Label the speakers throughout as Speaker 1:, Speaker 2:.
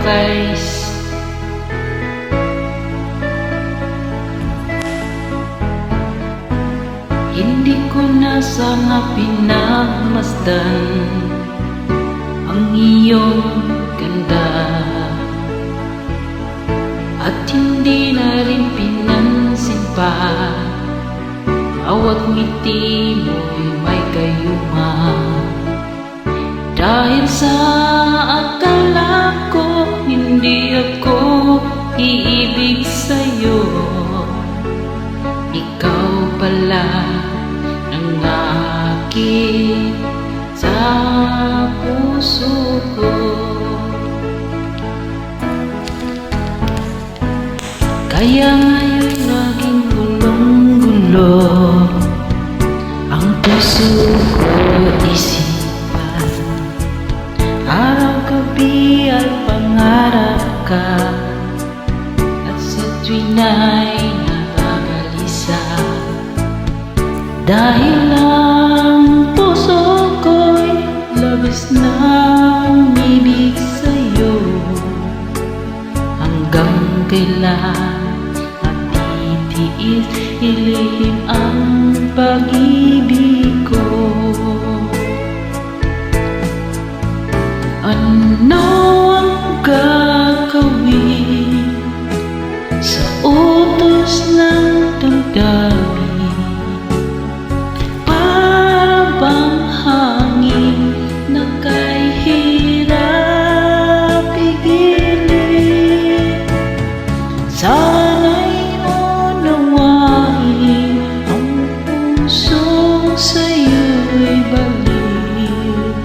Speaker 1: guys. Hindi ko na sana pinagmasdan ang iyong ganda, at hindi na rin pinansin pa bawat ngiti mo'y may gayuma. Dahil sa akala ko hindi ako iibig sa'yo, ikaw pala nangakit sa puso ko. Kaya ngayon laging gulong-gulo ang puso ko, isipan. Araw-gabi ay pangarap ka, at sa tuwin ay nakakalisa. Dahil ang puso ko'y labis na umibig sa'yo. Hanggang kailan matitiis ilihim ang pag-ibig ko? Ano ang gagawin sa utos ng damdamin? Bang hangin na kay hirap pigilin. Sana'y unawain ang pusong sa'yo'y baliw.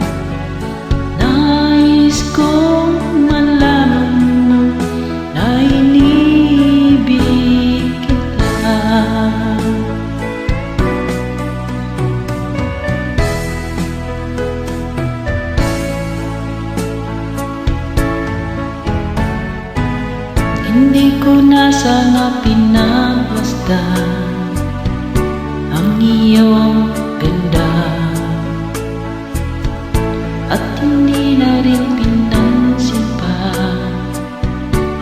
Speaker 1: Nais kong malaman na inibig kita. Hindi ko na sana pinagmasdan ang iyong ganda, at hindi na rin pinansin pa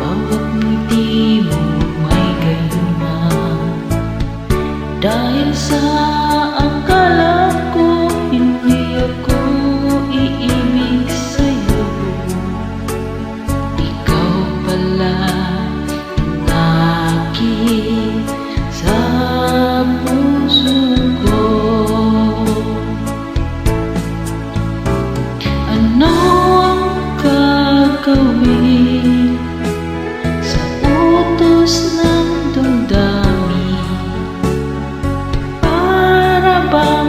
Speaker 1: bawat ngiti mo may gayuma. Dahil sa akala ko hindi ako iibig sa'yo, ikaw pala sa puso ko. Ano ang gagawin sa utos ng damdamin? Para bang